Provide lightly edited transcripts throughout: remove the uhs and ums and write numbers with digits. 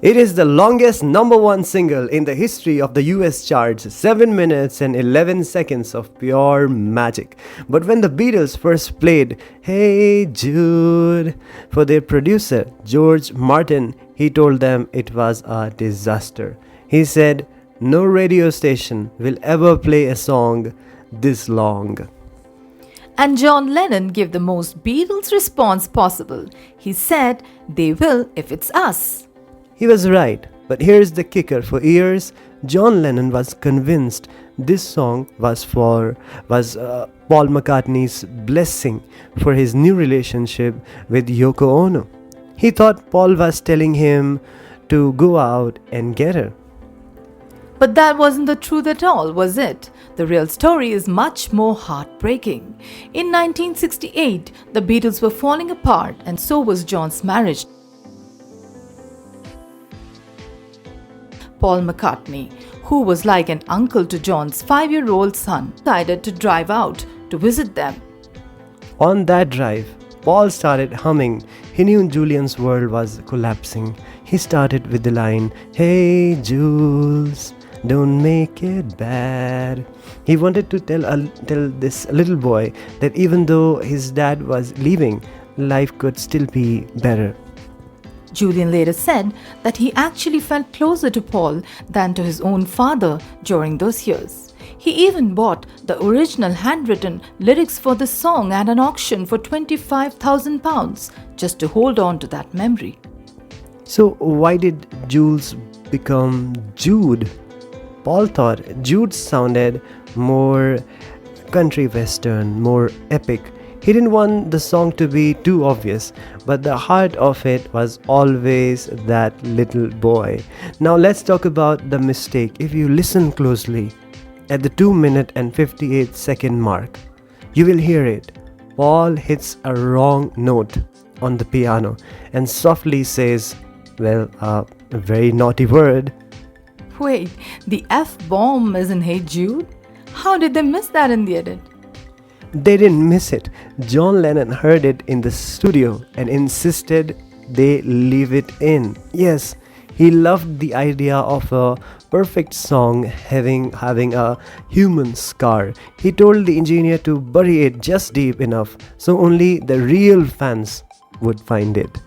It is the longest number one single in the history of the US charts, 7 minutes and 11 seconds of pure magic. But when the Beatles first played Hey Jude for their producer, George Martin, he told them it was a disaster. He said, "No radio station will ever play a song this long." And John Lennon gave the most Beatles response possible. He said, "They will if it's us." He was right, but here's the kicker. For years, John Lennon was convinced this song was Paul McCartney's blessing for his new relationship with Yoko Ono. He thought Paul was telling him to go out and get her. But that wasn't the truth at all, was it? The real story is much more heartbreaking. In 1968, the Beatles were falling apart, and so was John's marriage. Paul McCartney, who was like an uncle to John's 5-year-old son, decided to drive out to visit them. On that drive, Paul started humming. He knew Julian's world was collapsing. He started with the line, "Hey Jules, don't make it bad." He wanted to tell this little boy that even though his dad was leaving, life could still be better. Julian later said that he actually felt closer to Paul than to his own father during those years. He even bought the original handwritten lyrics for the song at an auction for £25,000 just to hold on to that memory. So why did Jules become Jude? Paul thought Jude sounded more country western, more epic. He didn't want the song to be too obvious, but the heart of it was always that little boy. Now let's talk about the mistake. If you listen closely, at the 2-minute and 58-second mark, you will hear it. Paul hits a wrong note on the piano and softly says, a very naughty word. Wait, the F-bomb is in Hey Jude? How did they miss that in the edit? They didn't miss it. John Lennon heard it in the studio and insisted they leave it in. Yes, he loved the idea of a perfect song having a human scar. He told the engineer to bury it just deep enough so only the real fans would find it.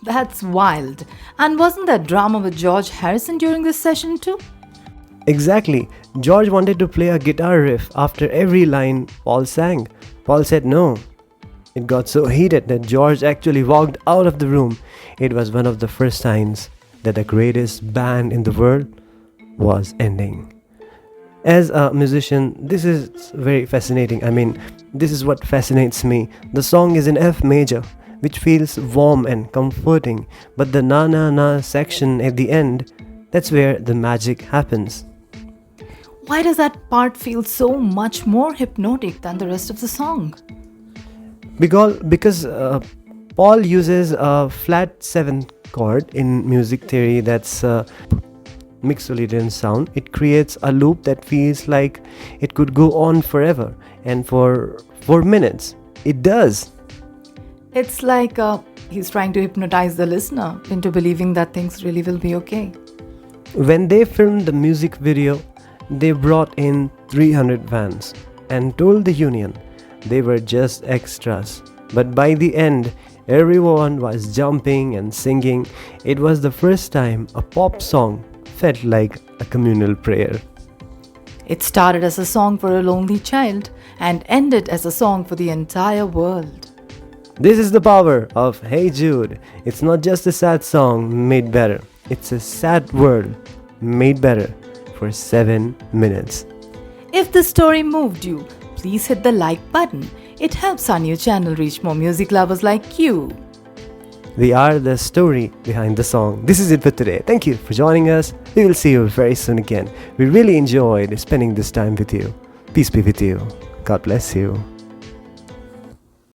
That's wild. And wasn't there drama with George Harrison during this session too? Exactly. George wanted to play a guitar riff after every line Paul sang. Paul said no. It got so heated that George actually walked out of the room. It was one of the first signs that the greatest band in the world was ending. As a musician, this is very fascinating. This is what fascinates me. The song is in F major, which feels warm and comforting, but the na na na section at the end, that's where the magic happens. Why does that part feel so much more hypnotic than the rest of the song? Because Paul uses a flat 7th chord in music theory, that's Mixolydian sound. It creates a loop that feels like it could go on forever, and for 4 minutes it does. It's like he's trying to hypnotize the listener into believing that things really will be okay. When they filmed the music video, they brought in 300 vans and told the union they were just extras. But by the end, everyone was jumping and singing. It was the first time a pop song felt like a communal prayer. It started as a song for a lonely child and ended as a song for the entire world. This is the power of Hey Jude. It's not just a sad song made better. It's a sad world made better for 7 minutes. If this story moved you, please hit the like button. It helps our new channel reach more music lovers like you. We are the story behind the song. This is it for today. Thank you for joining us. We will see you very soon again. We really enjoyed spending this time with you. Peace be with you. God bless you.